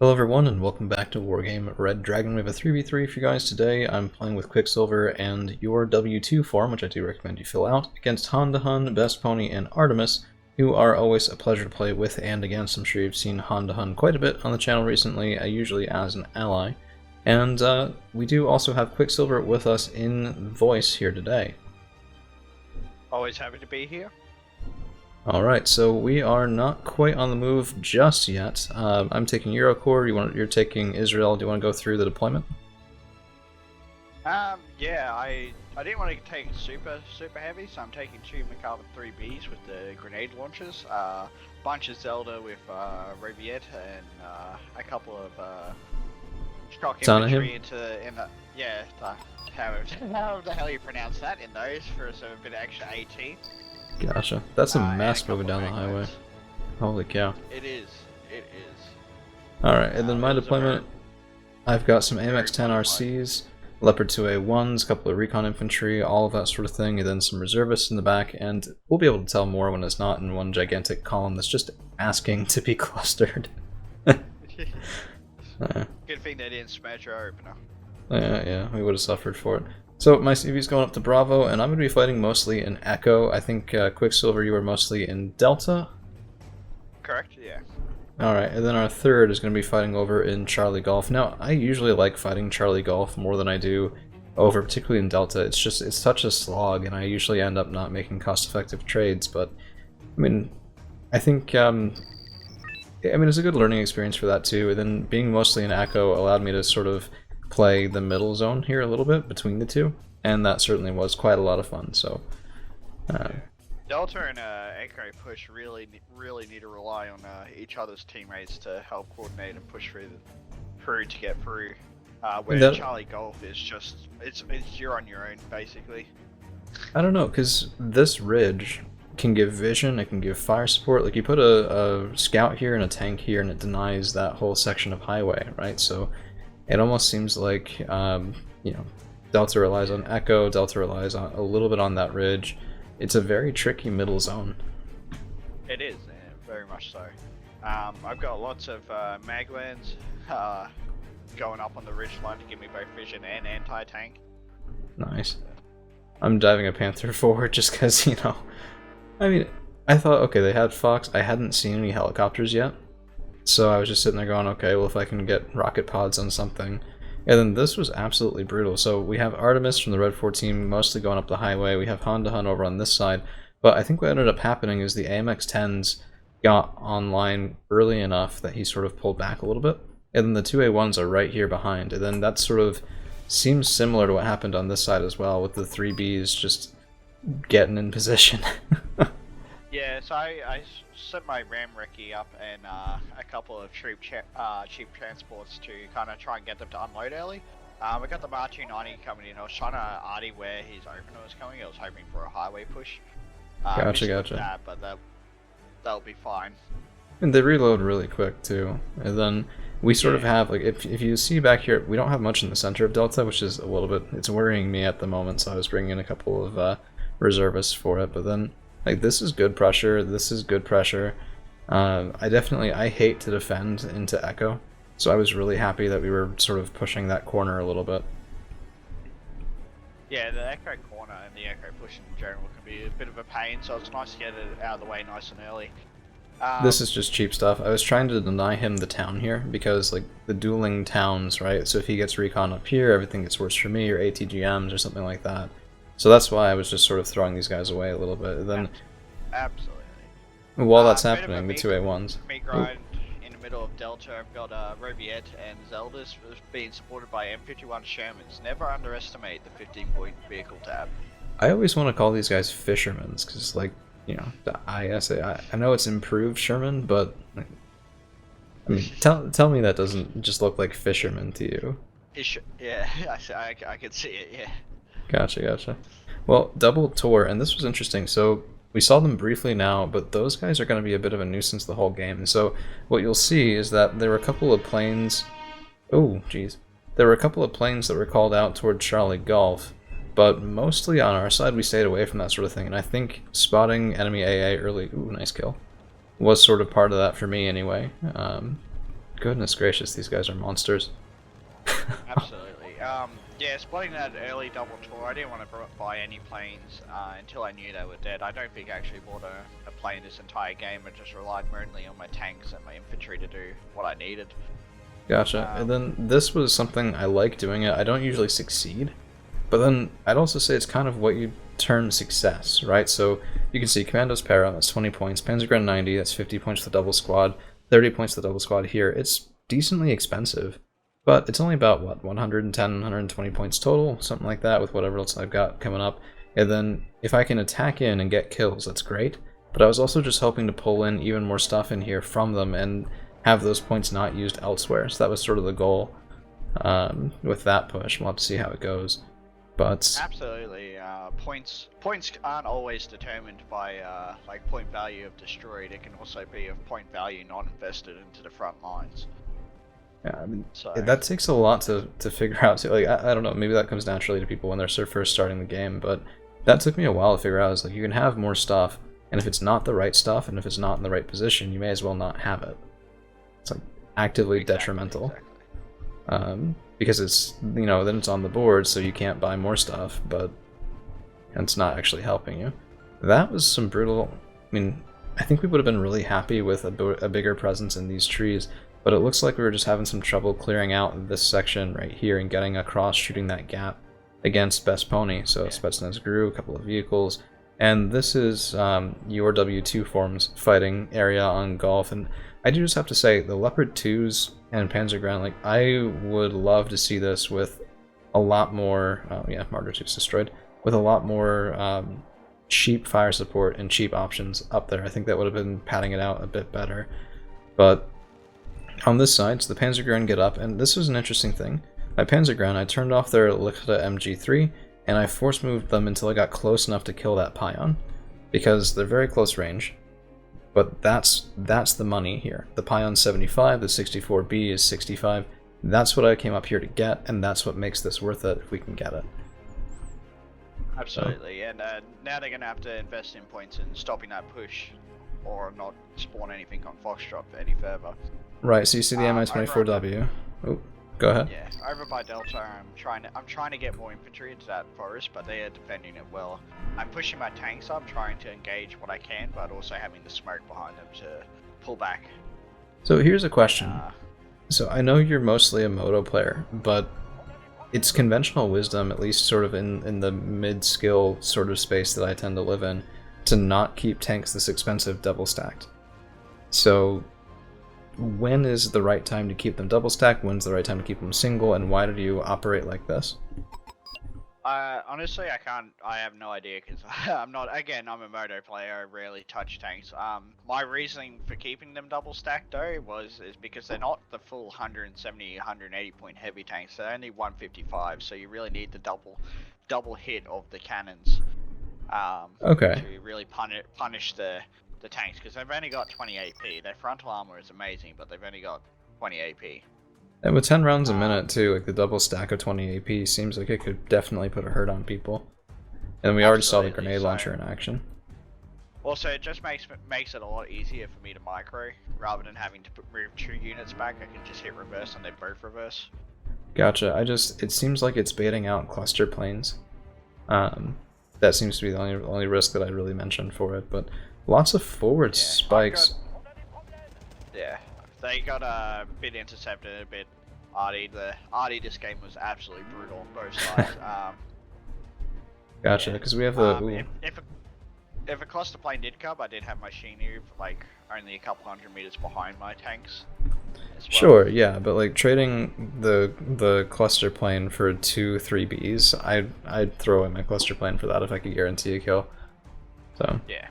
Hello everyone and welcome back to Wargame Red Dragon. We have a 3v3 for you guys today. I'm playing with Quicksilver and your W2 form, which I do recommend you fill out, against Hun, Best Pony, and Artemis, who are always a pleasure to play with and against. I'm sure you've seen Hun quite a bit on the channel recently, usually as an ally. And we do also have Quicksilver with us in voice here today. Always happy to be here. Alright, so we are not quite on the move just yet. I'm taking Eurocore, you're taking Israel. Do you want to go through the deployment? Yeah, I didn't want to take super heavy, so I'm taking two McCarver 3Bs with the grenade launchers, bunch of Zelda with Roviette, and a couple of shock infantry how the hell you pronounce that in those for a bit of extra AT. Gotcha. That's a mess moving down the highway. Holy cow. It is. Alright, and then my deployment, I've got some AMX 10 RCs, Leopard 2A1s, a couple of recon infantry, all of that sort of thing, and then some reservists in the back, and we'll be able to tell more when it's not in one gigantic column that's just asking to be clustered. Good thing they didn't smash our opener. Yeah, we would have suffered for it. So my CV's going up to Bravo, and I'm going to be fighting mostly in Echo. I think Quicksilver, you were mostly in Delta? Correct, yeah. Alright, and then our third is going to be fighting over in Charlie Golf. Now, I usually like fighting Charlie Golf more than I do over, particularly in Delta. It's such a slog, and I usually end up not making cost-effective trades, but, I mean, I think, it's a good learning experience for that too, and then being mostly in Echo allowed me to sort of play the middle zone here a little bit between the two, and that certainly was quite a lot of fun. So Delta and Echo push really need to rely on each other's teammates to help coordinate and push through to get through. Where Charlie Golf is just it's you're on your own basically. I don't know, because this ridge can give vision, it can give fire support. Like you put a scout here and a tank here, and it denies that whole section of highway, right? So it almost seems like, Delta relies on Echo, Delta relies a little bit on that ridge. It's a very tricky middle zone. It is, very much so. I've got lots of maglands going up on the ridge line to give me both vision and anti-tank. Nice. I'm diving a Panther forward just because, I thought, okay, they had Fox. I hadn't seen any helicopters yet. So I was just sitting there going, okay, well, if I can get rocket pods on something. And then this was absolutely brutal. So we have Artemis from the Red 4 team mostly going up the highway. We have Hun over on this side. But I think what ended up happening is the AMX 10s got online early enough that he sort of pulled back a little bit. And then the 2A1s are right here behind. And then that sort of seems similar to what happened on this side as well, with the 3Bs just getting in position. Yeah, so I set my ram recce up and a couple of cheap transports to kind of try and get them to unload early. We got the R290 coming in. I was trying to arty where his opener was coming. I was hoping for a highway push. Gotcha. That, but that'll be fine. And they reload really quick too. And then we sort of have, like, if you see back here, we don't have much in the center of Delta, which is a little bit, it's worrying me at the moment, so I was bringing in a couple of reservists for it. But then, like, this is good pressure, this is good pressure. I hate to defend into Echo, so I was really happy that we were sort of pushing that corner a little bit. Yeah, the Echo corner and the Echo push in general can be a bit of a pain, so it's nice to get it out of the way nice and early. This is just cheap stuff. I was trying to deny him the town here, because, like, the dueling towns, right? So if he gets recon up here, everything gets worse for me, or ATGMs, or something like that. So that's why I was just sort of throwing these guys away a little bit. And then, absolutely. While that's happening, the 2A1s. Meat grind in the middle of Delta. I've got Roviette and Zeldas being supported by M51 Shermans. Never underestimate the 15-point vehicle tab. I always want to call these guys fishermen's, because, like, the ISA. I know it's improved Sherman, but I mean, tell me that doesn't just look like fisherman to you. Yeah, I can see it. Yeah. Gotcha. Well, double tour, and this was interesting. So we saw them briefly now, but those guys are going to be a bit of a nuisance the whole game. And so what you'll see is that there were a couple of planes. Oh, geez. There were a couple of planes that were called out toward Charlie Golf, but mostly on our side we stayed away from that sort of thing. And I think spotting enemy AA early, ooh, nice kill, was sort of part of that for me anyway. goodness gracious, these guys are monsters. Absolutely. Yeah, spotting that early double tour, I didn't want to buy any planes until I knew they were dead. I don't think I actually bought a plane this entire game. I just relied mainly on my tanks and my infantry to do what I needed. Gotcha. And then this was something I like doing it. I don't usually succeed, but then I'd also say it's kind of what you term success, right? So you can see Commandos Para, that's 20 points, Panzergrenadier 90, that's 50 points for the double squad, 30 points for the double squad here. It's decently expensive. But it's only about, what, 110, 120 points total, something like that, with whatever else I've got coming up. And then, if I can attack in and get kills, that's great. But I was also just hoping to pull in even more stuff in here from them and have those points not used elsewhere. So that was sort of the goal with that push. We'll have to see how it goes. But absolutely, points aren't always determined by like point value of destroyed. It can also be of point value not invested into the front lines. Yeah, I mean, that takes a lot to figure out too. Like, I don't know, maybe that comes naturally to people when they're first starting the game, but that took me a while to figure out. Is like, you can have more stuff, and if it's not the right stuff, and if it's not in the right position, you may as well not have it. It's like actively detrimental. Because it's, you know, then it's on the board, so you can't buy more stuff, but it's not actually helping you. That was some brutal. I mean, I think we would have been really happy with a bigger presence in these trees. But it looks like we were just having some trouble clearing out this section right here and getting across, shooting that gap against Best Pony. So Spetsnaz grew, a couple of vehicles. And this is your W2 forms fighting area on Golf. And I do just have to say, the Leopard 2s and Panzergrenadier, like, I would love to see this with a lot more, Martyr 2 is destroyed, with a lot more cheap fire support and cheap options up there. I think that would have been padding it out a bit better. But on this side, so the Panzergrenadier get up, and this was an interesting thing. My Panzergrenadier, I turned off their Lichta MG3, and I force moved them until I got close enough to kill that Pion, because they're very close range. But that's the money here. The Pion's 75, the 64B is 65. That's what I came up here to get, and that's what makes this worth it if we can get it. Absolutely, and now they're going to have to invest in points in stopping that push, or not spawn anything on Foxtrot any further. Right, so you see the Mi-24W. Oh, go ahead. Yeah, over by Delta, I'm trying to get more infantry into that forest, but they are defending it well. I'm pushing my tanks up, trying to engage what I can, but also having the smoke behind them to pull back. So here's a question. So I know you're mostly a Moto player, but it's conventional wisdom, at least sort of in the mid-skill sort of space that I tend to live in, to not keep tanks this expensive double stacked. So when is the right time to keep them double stacked? When's the right time to keep them single? And why did you operate like this? Honestly, I have no idea, because I'm a Moto player, I rarely touch tanks. My reasoning for keeping them double stacked though is because they're not the full 170, 180 point heavy tanks, they're only 155, so you really need the double hit of the cannons to really punish the tanks, because they've only got 20 AP. Their frontal armor is amazing, but they've only got 20 AP. And with 10 rounds a minute too, like the double stack of 20 AP seems like it could definitely put a hurt on people. And we already saw the grenade launcher in action. Also, it just makes it a lot easier for me to micro, rather than having to move 2 units back. I can just hit reverse and they both reverse. Gotcha. It seems like it's baiting out cluster planes. That seems to be the only risk that I really mentioned for it, but lots of forward spikes. They got a bit intercepted, a bit arty. The arty this game was absolutely brutal on both sides. Gotcha, because we have the... If a cluster plane did come, I did have my Shinu like only a couple hundred meters behind my tanks. Well. Sure, yeah, but like trading the cluster plane for 2 3Bs, I'd throw in my cluster plane for that if I could guarantee a kill. So yeah.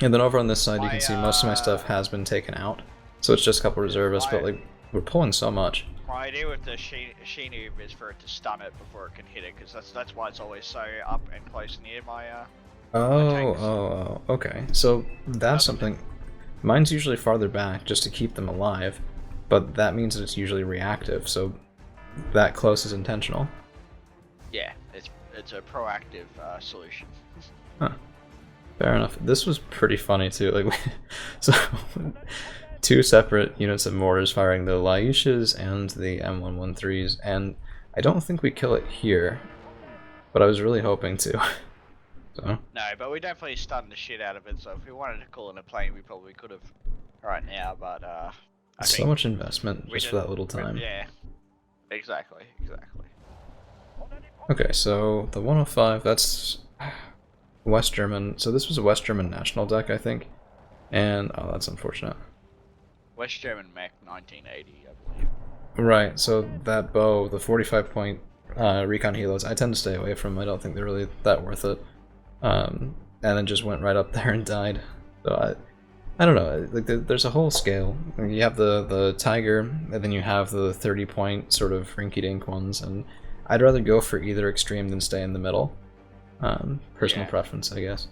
And then over on this side, you can see most of my stuff has been taken out, so it's just a couple reservists, but like we're pulling so much. My idea with the Shinu is for it to stun it before it can hit it, because that's why it's always so up and close near my okay. So that's something. Mine's usually farther back just to keep them alive, but that means that it's usually reactive, so that close is intentional. Yeah, it's a proactive solution. Huh. Fair enough. This was pretty funny too. Like, so 2 separate units of mortars firing the Laishas and the M113s, and I don't think we kill it here, but I was really hoping to. So. No, but we definitely stunned the shit out of it, so if we wanted to call in a plane, we probably could have right now, but I so think much investment just for that little time. Yeah, exactly. Okay, so the 105, that's West German. So this was a West German national deck, I think. And, oh, that's unfortunate. West German mech 1980, I believe. Right, so that bow, the 45-point recon helos, I tend to stay away from. I don't think they're really that worth it. And then just went right up there and died. So I don't know, like there's a whole scale. You have the Tiger, and then you have the 30-point sort of rinky-dink ones, and I'd rather go for either extreme than stay in the middle. Personal preference, I guess.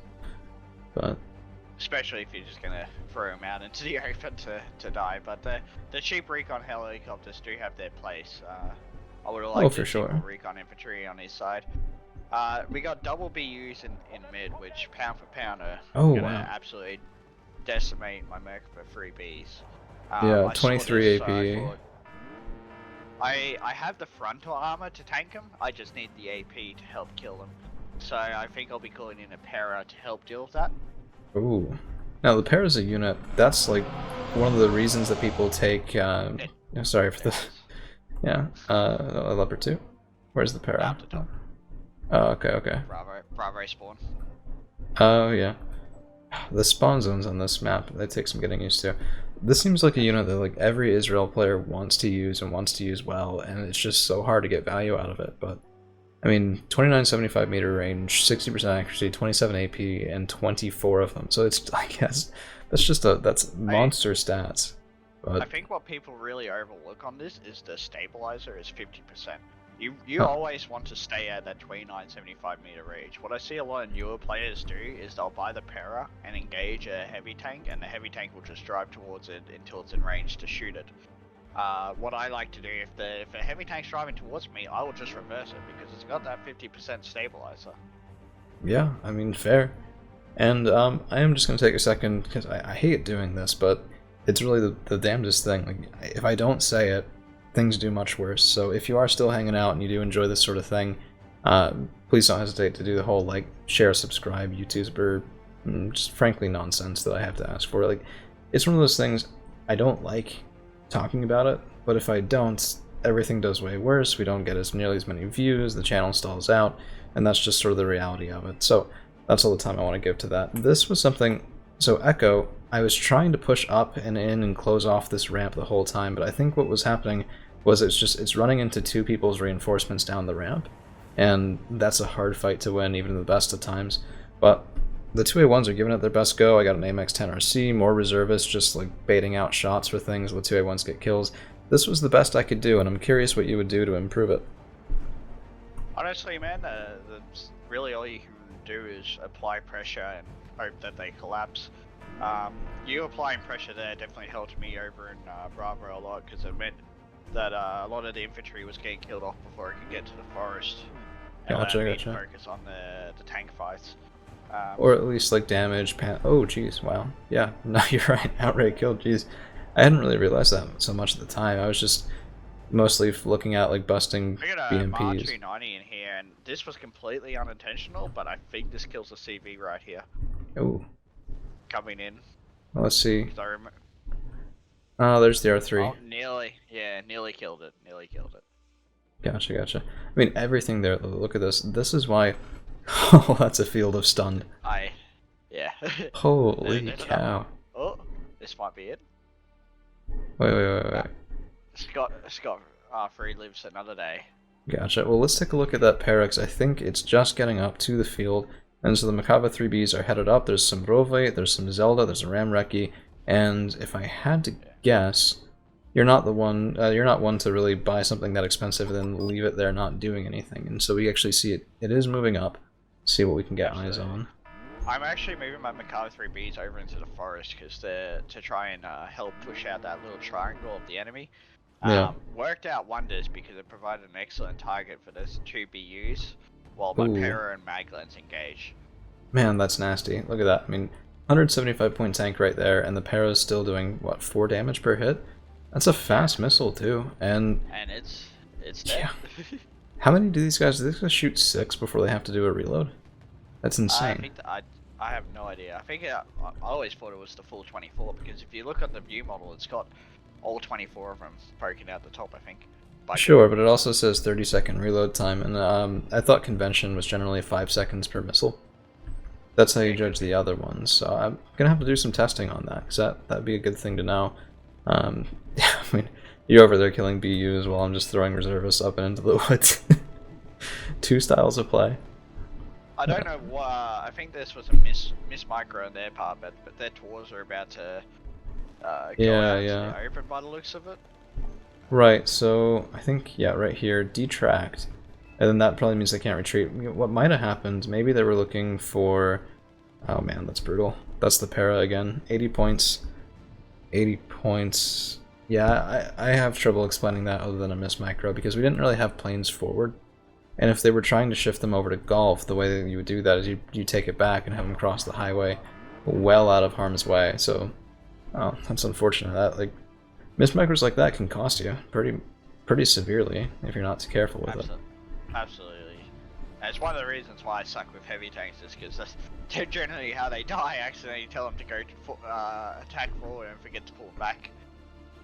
But especially if you're just gonna throw them out into the open to die. But the cheap recon helicopters do have their place. I would have liked for sure. recon infantry on his side. We got double BUs in mid, which pound for pound are gonna absolutely decimate my mech for 3 Bs. Yeah, 23 AP. I have the frontal armor to tank him. I just need the AP to help kill him. So I think I'll be calling in a para to help deal with that. Ooh. Now the para is a unit. That's like one of the reasons that people take. Sorry for this. Yeah. A leopard 2. Where's the para? Out the top. Oh, okay. Bravo spawn. Oh yeah. The spawn zones on this map, they take some getting used to. This seems like a unit that like every Israel player wants to use and wants to use well, and it's just so hard to get value out of it. But I mean, 2975 meter range, 60% accuracy, 27 AP, and 24 of them. So it's, I guess, that's monster stats. But I think what people really overlook on this is the stabilizer is 50%. You always want to stay at that 2975 meter range. What I see a lot of newer players do is they'll buy the para and engage a heavy tank, and the heavy tank will just drive towards it until it's in range to shoot it. What I like to do, if a heavy tank's driving towards me, I will just reverse it because it's got that 50% stabilizer. Yeah, I mean, fair. And I am just going to take a second, because I hate doing this, but it's really the damnedest thing. Like, if I don't say it, things do much worse. So if you are still hanging out and you do enjoy this sort of thing, please don't hesitate to do the whole, like, share, subscribe, YouTuber, just frankly nonsense that I have to ask for. Like, it's one of those things I don't like talking about it, but if I don't, everything does way worse. We don't get nearly as many views, the channel stalls out, and that's just sort of the reality of it. So that's all the time I want to give to that. This was something, so Echo, I was trying to push up and in and close off this ramp the whole time, but I think what was happening was it's running into 2 people's reinforcements down the ramp, and that's a hard fight to win even in the best of times. But the 2A1s are giving it their best go. I got an AMX 10RC, more reservists just like baiting out shots for things while the 2A1s get kills. This was the best I could do, and I'm curious what you would do to improve it. Honestly, man, that's really all you can do is apply pressure and hope that they collapse. You applying pressure there definitely helped me over in Bravo a lot, because it meant that a lot of the infantry was getting killed off before it could get to the forest. Gotcha. Focus on the tank fights. Or at least like damage, oh jeez, wow. Yeah, no, you're right, outright kill, jeez. I hadn't really realized that so much at the time. I was just mostly looking at like busting I got a BMPs. Mar 290 in here, and this was completely unintentional, but I think this kills the CV right here. Oh. Coming in. Well, let's see. Oh, there's the R3. Oh, nearly killed it. Gotcha. I mean, everything there, look at this. This is why... Oh, that's a field of stunned. Yeah. Holy cow. Oh, this might be it. Wait. Scott, 3 lives another day. Gotcha. Well, let's take a look at that Parax. I think it's just getting up to the field. And so the Makava 3Bs are headed up. There's some Rove, there's some Zelda, there's a Ram Recce. And if I had to guess, you're not one to really buy something that expensive and then leave it there not doing anything. And so we actually see it is moving up. See what we can get eyes on. I'm actually moving my Makava 3Bs over into the forest because to try and help push out that little triangle of the enemy. Worked out wonders because it provided an excellent target for those 2 BUs while my Para and Maglens engage. Man, that's nasty. Look at that. I mean, 175 point tank right there, and the para is still doing, what, 4 damage per hit? That's a fast missile, too, and it's dead. yeah. How many do these guys shoot 6 before they have to do a reload? That's insane. I think I have no idea. I think I always thought it was the full 24, because if you look at the view model, it's got all 24 of them poking out the top, I think. Sure, but it also says 30-second reload time, and I thought convention was generally 5 seconds per missile. That's how you judge the other ones, so I'm gonna have to do some testing on that, because that'd be a good thing to know. I mean, you're over there killing BUs while I'm just throwing reservists up and into the woods. 2 styles of play. I don't know why. I think this was a miss micro on their part, but their tours are about to go out to the open by the looks of it. Right, so I think, yeah, right here, detract. And then that probably means they can't retreat. What might have happened, maybe they were looking for... Oh man, that's brutal. That's the para again. 80 points. 80 points. Yeah, I have trouble explaining that other than a miss micro, because we didn't really have planes forward. And if they were trying to shift them over to golf, the way that you would do that is you take it back and have them cross the highway well out of harm's way. So, oh, that's unfortunate. That, like, miss micros like that can cost you pretty severely if you're not too careful with it. Absolutely. And it's one of the reasons why I suck with heavy tanks, is because that's generally how they die. I accidentally tell them to go to attack forward and forget to pull back.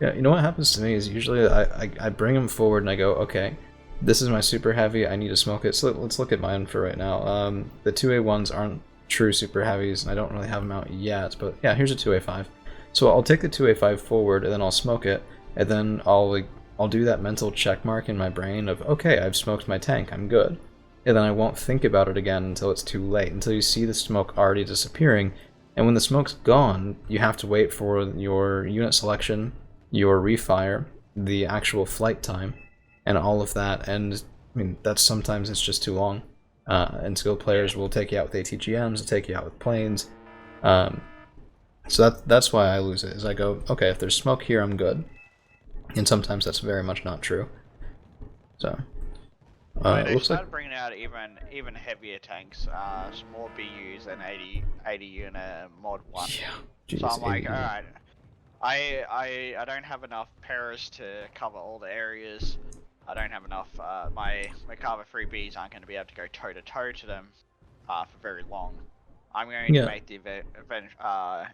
Yeah, you know what happens to me is usually I bring them forward and I go, okay, this is my super heavy, I need to smoke it. So let's look at mine for right now. The 2A1s aren't true super heavies, and I don't really have them out yet, but yeah, here's a 2A5. So I'll take the 2A5 forward, and then I'll smoke it, and then I'll do that mental check mark in my brain of, okay, I've smoked my tank, I'm good. And then I won't think about it again until it's too late, until you see the smoke already disappearing. And when the smoke's gone, you have to wait for your unit selection, your refire, the actual flight time, and all of that. And I mean, sometimes it's just too long. And skilled players will take you out with ATGMs, will take you out with planes. So that's why I lose it, is I go, okay, if there's smoke here, I'm good. And sometimes that's very much not true. So, they started bringing out even heavier tanks, more BUs than 80 unit mod 1. Yeah, geez, so I'm like, alright, I don't have enough paras to cover all the areas. I don't have enough, my Carver 3Bs aren't going to be able to go toe to toe to them for very long. I'm going to make the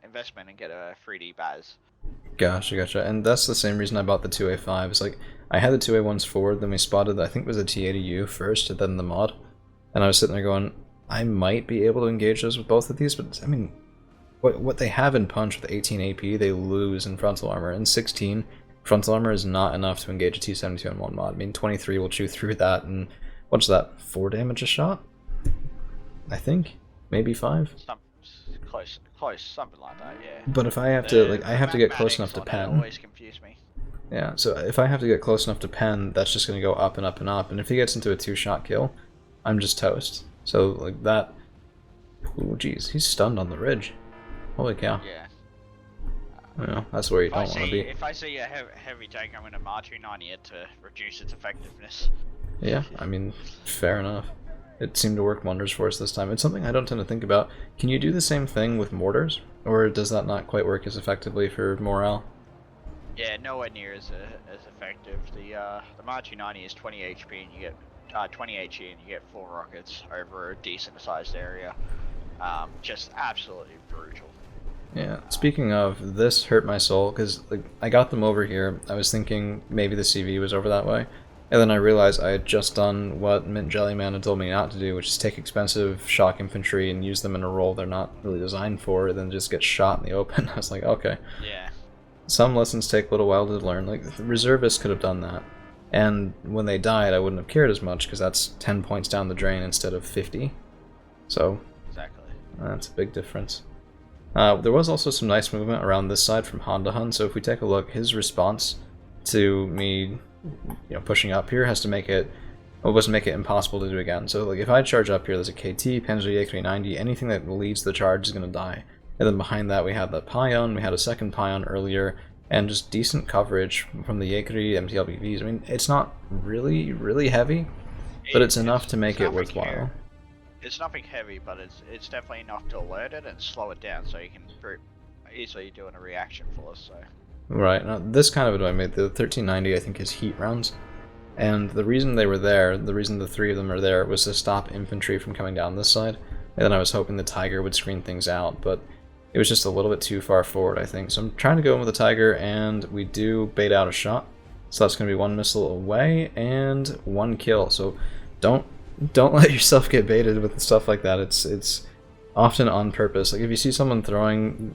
investment and get a 3D Baz. Gotcha. And that's the same reason I bought the 2A5s. Like, I had the 2A1s forward, then we spotted, I think it was a T80U first, and then the mod. And I was sitting there going, I might be able to engage those with both of these, but I mean, what they have in punch with 18 AP, they lose in frontal armor. And 16, frontal armor is not enough to engage a T72 in one mod. I mean, 23 will chew through that, and what's that, 4 damage a shot? I think? Maybe 5? Close, something like that, yeah. But if I have to, I have to get close enough to pen. Always confuse me. Yeah, so if I have to get close enough to pen, that's just going to go up and up and up. And if he gets into a 2-shot kill, I'm just toast. So, like, that... Ooh, jeez, he's stunned on the ridge. Holy cow. Yeah. That's where you don't want to be. If I see a heavy tank, I'm going to R290 it to reduce its effectiveness. Yeah, I mean, fair enough. It seemed to work wonders for us this time. It's something I don't tend to think about. Can you do the same thing with mortars? Or does that not quite work as effectively for morale? Yeah, nowhere near as effective. The March 90 is 20 HP and you get 20 HE and you get 4 rockets over a decent sized area. Just absolutely brutal. Yeah, speaking of, this hurt my soul, because I got them over here. I was thinking maybe the CV was over that way. And then I realized I had just done what Mint Jellyman had told me not to do, which is take expensive shock infantry and use them in a role they're not really designed for, and then just get shot in the open. I was like, okay. Yeah. Some lessons take a little while to learn. Like, the reservists could have done that. And when they died, I wouldn't have cared as much, because that's 10 points down the drain instead of 50. So, exactly. That's a big difference. There was also some nice movement around this side from Honda Hun, so if we take a look, his response to me pushing up here has to make it, make it impossible to do again. So like if I charge up here, there's a KT, Panzer J390, anything that leads the charge is going to die. And then behind that we had the Pion, we had a second Pion earlier, and just decent coverage from the Yakri MTLBVs. I mean, it's not really heavy, but it's enough to make it worthwhile. it's nothing heavy, but it's definitely enough to alert it and slow it down, so you can easily do a reaction force. So. Right. Now, this kind of what I made. The 1390, I think, is heat rounds. And the reason they were there, the reason the 3 of them are there, was to stop infantry from coming down this side. And then I was hoping the Tiger would screen things out, but it was just a little bit too far forward, I think. So I'm trying to go in with the Tiger, and we do bait out a shot. So that's going to be 1 missile away, and 1 kill. So don't let yourself get baited with stuff like that. It's often on purpose. Like, if you see someone throwing...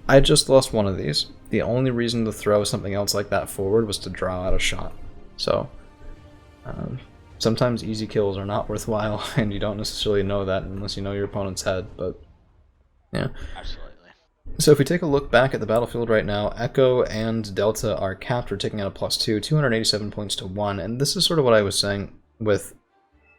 I just lost one of these. The only reason to throw something else like that forward was to draw out a shot. So... sometimes easy kills are not worthwhile, and you don't necessarily know that unless you know your opponent's head, but yeah. Absolutely. So if we take a look back at the battlefield right now, Echo and Delta are capped. We're taking out a +2, 287 points to 1, and this is sort of what I was saying with,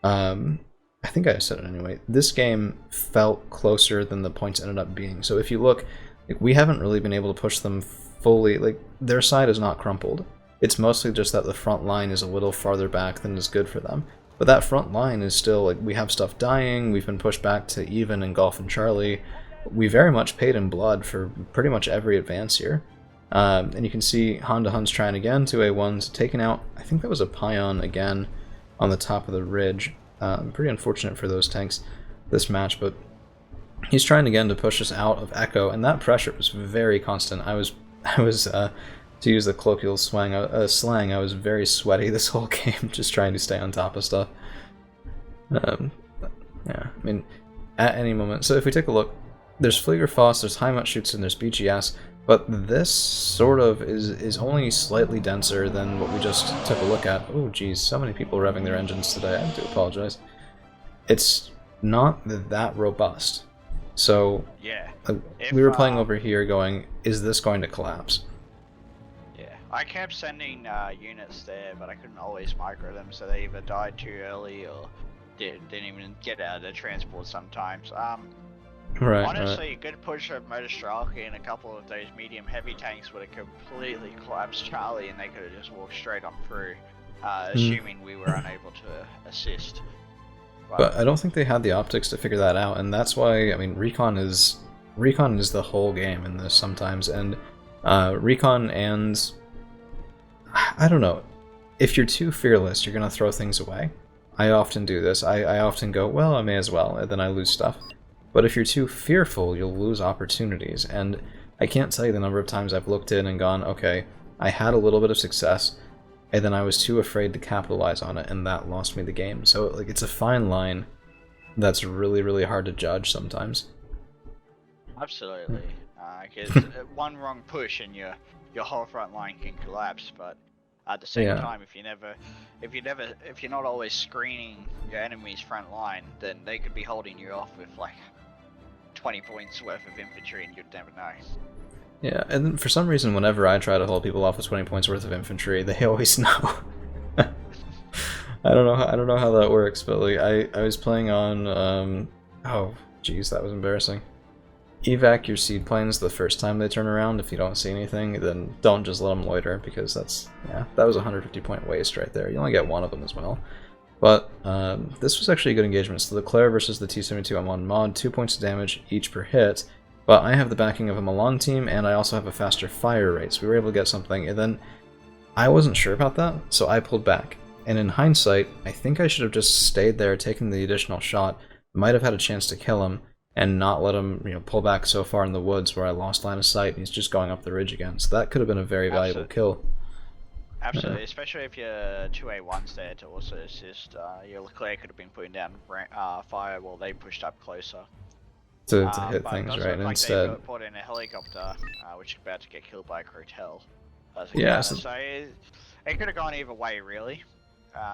I think I said it anyway, this game felt closer than the points ended up being. So if you look, like, we haven't really been able to push them fully, like, their side is not crumpled. It's mostly just that the front line is a little farther back than is good for them. But that front line is still, like, we have stuff dying, we've been pushed back to even in Golf and Charlie. We very much paid in blood for pretty much every advance here. And you can see Honda Hun's trying again, 2A1's taken out, I think that was a Pion again on the top of the ridge. Pretty unfortunate for those tanks this match, but he's trying again to push us out of Echo, and that pressure was very constant. I was to use the colloquial slang, I was very sweaty this whole game, just trying to stay on top of stuff. Yeah, I mean, at any moment. So if we take a look, there's Fliegerfoss, there's Heimatschützen, and there's BGS, but this sort of is only slightly denser than what we just took a look at. Oh geez, so many people revving their engines today, I do apologize. It's not that robust. So, yeah, we were playing over here going, is this going to collapse? I kept sending units there, but I couldn't always micro them, so they either died too early or didn't even get out of the transport sometimes. Right. Honestly, a good push of Motor Strelka and a couple of those medium heavy tanks would have completely collapsed Charlie, and they could have just walked straight on through, assuming we were unable to assist. But I don't think they had the optics to figure that out, and that's why, I mean, Recon is the whole game in this sometimes, and Recon and... I don't know. If you're too fearless, you're going to throw things away. I often do this. I often go, well, I may as well, and then I lose stuff. But if you're too fearful, you'll lose opportunities. And I can't tell you the number of times I've looked in and gone, okay, I had a little bit of success, and then I was too afraid to capitalize on it, and that lost me the game. So, like, it's a fine line that's really, really hard to judge sometimes. Absolutely. Because one wrong push and your whole front line can collapse, but at the same time, if you're not always screening your enemy's front line, then they could be holding you off with like 20 points worth of infantry, and you'd never know. Yeah, and then for some reason, whenever I try to hold people off with 20 points worth of infantry, they always know. I don't know how that works, but like I was playing on oh geez, that was embarrassing. Evac your seed planes the first time they turn around. If you don't see anything, then don't just let them loiter, because that was a 150 point waste right there. You only get one of them as well. But this was actually a good engagement. So the Claire versus the T-72 M1 mod, 2 points of damage each per hit. But I have the backing of a Milan team, and I also have a faster fire rate, so we were able to get something. And then I wasn't sure about that, so I pulled back. And in hindsight, I think I should have just stayed there, taken the additional shot. Might have had a chance to kill him, and not let him, pull back so far in the woods where I lost line of sight, and he's just going up the ridge again. So that could have been a very valuable kill. Absolutely, especially if your 2A1's there to also assist. Your Leclerc could have been putting down fire while they pushed up closer. To hit things, right? And instead... they brought in a helicopter, which is about to get killed by a Crotel. Yeah, so it could have gone either way, really.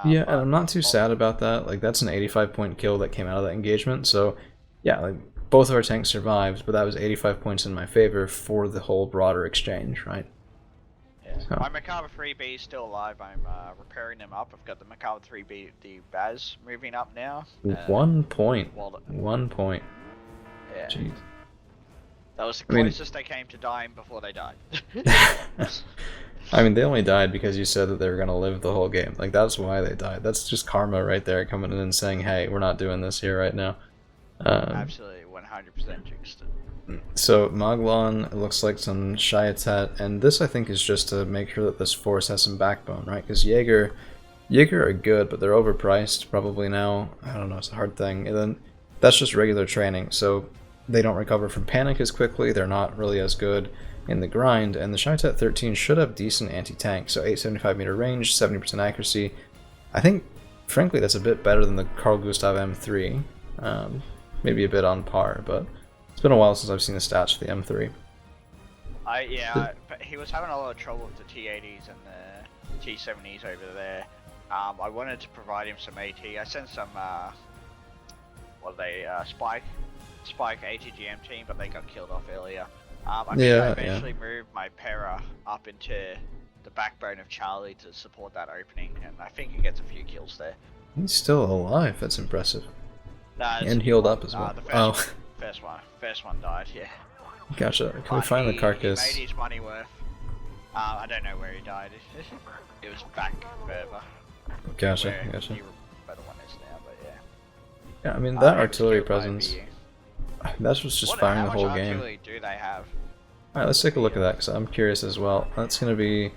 Yeah, and I'm not too sad about that. Like, that's an 85 point kill that came out of that engagement, so... Yeah, like, both of our tanks survived, but that was 85 points in my favor for the whole broader exchange, right? Yeah. So. My Macabre 3B is still alive. I'm repairing them up. I've got the Macabre 3B, the Baz, moving up now. 1 point. 1 point. Yeah. Jeez. That was the closest they came to dying before they died. I mean, they only died because you said that they were going to live the whole game. Like, that's why they died. That's just karma right there, coming in and saying, hey, we're not doing this here right now. Absolutely, 100% jinxed it. So, Moglon, it looks like some Shiatet, and this I think is just to make sure that this force has some backbone, right? Because Jaeger are good, but they're overpriced probably now. I don't know, it's a hard thing. And then that's just regular training, so they don't recover from panic as quickly, they're not really as good in the grind, and the Shiatet 13 should have decent anti-tank, so 875 meter range, 70% accuracy. I think, frankly, that's a bit better than the Carl Gustav M3. Maybe a bit on par, but it's been a while since I've seen the stats for the M3. But he was having a lot of trouble with the T80s and the T70s over there. I wanted to provide him some AT. I sent some, Spike ATGM team, but they got killed off earlier. I eventually moved my para up into the backbone of Charlie to support that opening, and I think he gets a few kills there. He's still alive, that's impressive. And healed up as well. The first one died, yeah. Gotcha. Can we find the carcass? He made his money worth. I don't know where he died. It was back further. Gotcha. Where the one is now, but yeah. Yeah, I mean, that artillery presence, that's what's just firing the whole game. How much artillery do they have? Alright, let's take a look at that, because I'm curious as well. That's going to be...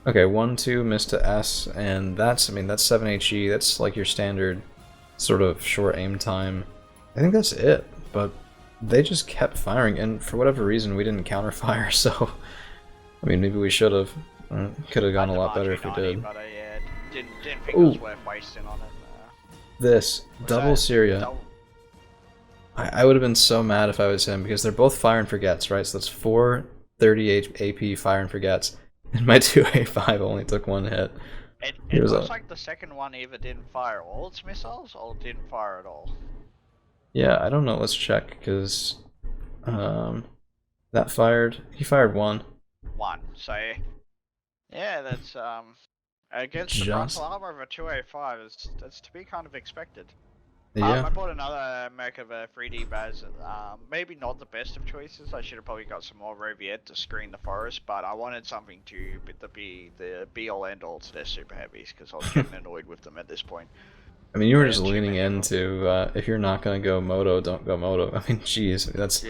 Okay, 1-2 missed to S, and that's 7 HE, that's like your standard sort of short aim time. I think that's it, but they just kept firing, and for whatever reason we didn't counterfire, so... I mean, maybe we should have. Could have gone a lot better if we did. But didn't think it was worth wasting on it. This double Syria. I would have been so mad if I was him, because they're both fire and forgets, right? So that's 4 30 AP fire and forgets, and my 2A5 only took 1 hit. It looks like the second one either didn't fire all its missiles or didn't fire at all. Yeah, I don't know. Let's check, because that fired. He fired 1. So yeah, that's against the frontal armor of a 2A5 that's to be kind of expected. Yeah. I bought another mech of a 3D Baz. Maybe not the best of choices. I should have probably got some more Roviet to screen the forest, but I wanted something to be the be-all end-all to their super heavies, because I was getting annoyed with them at this point. I mean, you were just leaning into, if you're not going to go Moto, don't go Moto. I mean, jeez, that's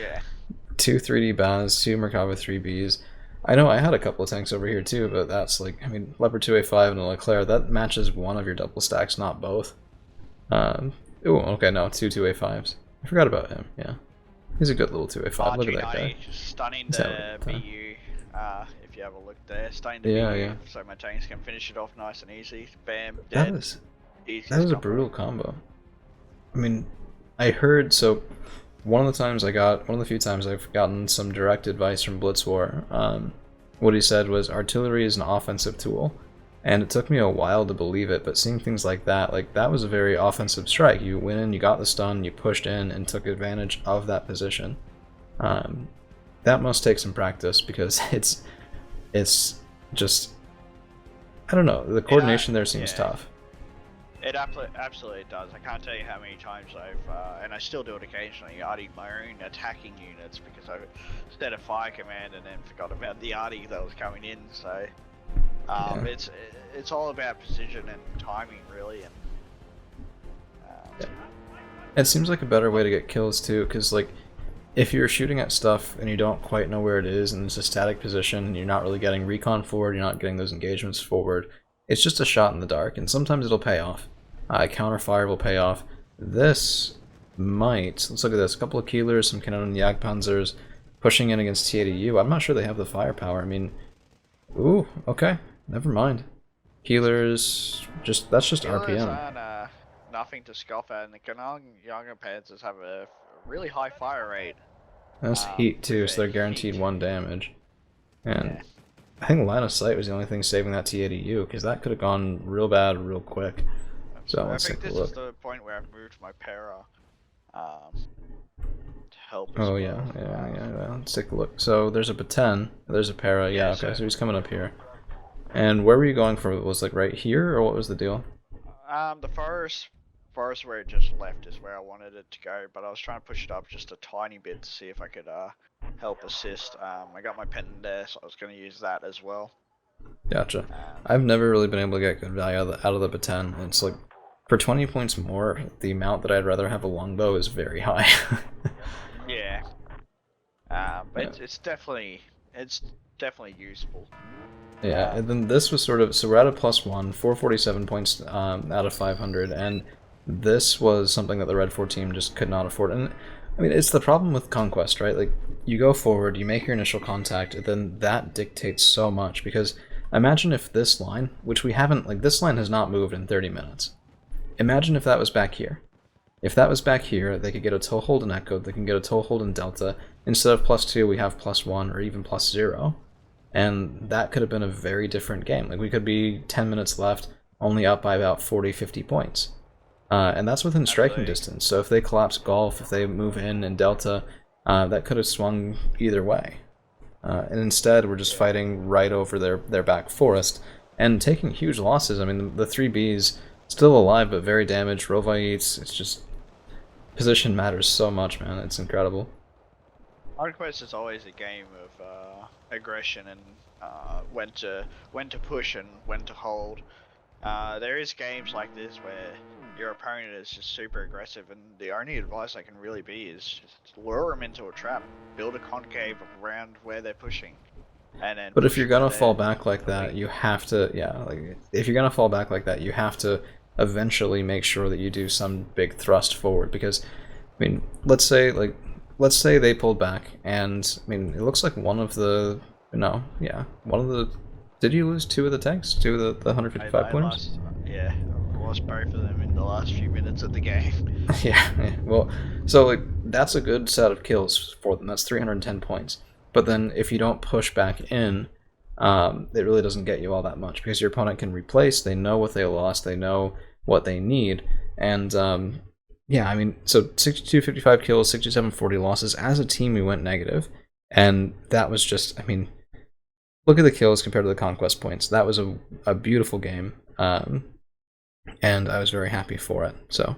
2 3D Baz, 2 Merkava 3Bs. I know I had a couple of tanks over here too, but that's like, I mean, Leopard 2A5 and a Leclerc, that matches one of your double stacks, not both. Ooh, okay, no, 2 2A5s. I forgot about him, yeah. He's a good little 2A5, look at that guy. Stunning the BU, if you have a look there. Stunning the BU, so my tanks can finish it off nice and easy. Bam, dead. That was a brutal combo. I mean, I heard, so... one of the few times I've gotten some direct advice from Blitzwar, what he said was artillery is an offensive tool, and it took me a while to believe it, but seeing things like that was a very offensive strike. You went in, you got the stun, you pushed in and took advantage of that position. That must take some practice, because it's just, I don't know, the coordination there seems tough. It absolutely does. I can't tell you how many times I've, and I still do it occasionally, artied my own attacking units because I set a fire command and then forgot about the arty that was coming in. So it's all about precision and timing, really. And it seems like a better way to get kills too, because like if you're shooting at stuff and you don't quite know where it is and it's a static position and you're not really getting recon forward, you're not getting those engagements forward. It's just a shot in the dark, and sometimes it'll pay off. Counterfire will pay off. This might... Let's look at this. A couple of Keelers, some Cannon Jagdpanzers pushing in against T80U. I'm not sure they have the firepower. I mean... Ooh, okay. Never mind. Keelers... That's just Keelers RPM. Aren't, nothing to scoff at, and the Cannon Jagdpanzers have a really high fire rate. That's heat too, so they're guaranteed 1 damage. And... I think line of sight was the only thing saving that T80U, because that could have gone real bad real quick. So let's take a look. I think this is the point where I've moved my para to help. Oh yeah. Let's take a look. So there's a Baten, there's a para, okay, so he's coming up here. And where were you going for? Was like right here, or what was the deal? The forest where it just left is where I wanted it to go, but I was trying to push it up just a tiny bit to see if I could help assist. I got my pendant there, so I was going to use that as well. Gotcha. I've never really been able to get good value out of the baton. It's like, for 20 points more, the amount that I'd rather have a longbow is very high. Yeah. But Yeah. it's definitely useful. Yeah, and then this was sort of, so we're at a +1, 447 points out of 500, and this was something that the Red 4 team just could not afford. And I mean, it's the problem with Conquest, right? Like, you go forward, you make your initial contact, and then that dictates so much, because imagine if this line, which we haven't, like, this line has not moved in 30 minutes. Imagine if that was back here. If that was back here, they could get a toehold in Echo, they can get a toehold in Delta. Instead of +2, we have +1 or even +0. And that could have been a very different game. Like, we could be 10 minutes left, only up by about 40, 50 points. And that's within striking distance. So if they collapse Golf, if they move in Delta, that could have swung either way. And instead, we're just fighting right over their back forest and taking huge losses. I mean, the 3Bs still alive but very damaged. Rovaites, it's just, position matters so much, man. It's incredible. Conquest is always a game of aggression and when to push and when to hold. There is games like this where your opponent is just super aggressive, and the only advice I can really be is just lure them into a trap, build a concave around where they're pushing, and then. But if you're gonna fall back like that, you have to, yeah, like, if you're gonna fall back like that, you have to eventually make sure that you do some big thrust forward, because, I mean, let's say they pulled back, and I mean, it looks like one of the, no, yeah, one of the, did you lose 2 of the tanks? 2 of the 155 pointers? Yeah, I lost both of them in the last few minutes of the game. Yeah, well, so like, that's a good set of kills for them. That's 310 points. But then if you don't push back in, it really doesn't get you all that much, because your opponent can replace, they know what they lost, they know what they need, and yeah, I mean, so 62, 55 kills, 67, 40 losses. As a team, we went negative, and that was just, I mean, look at the kills compared to the conquest points. That was a beautiful game, and I was very happy for it. So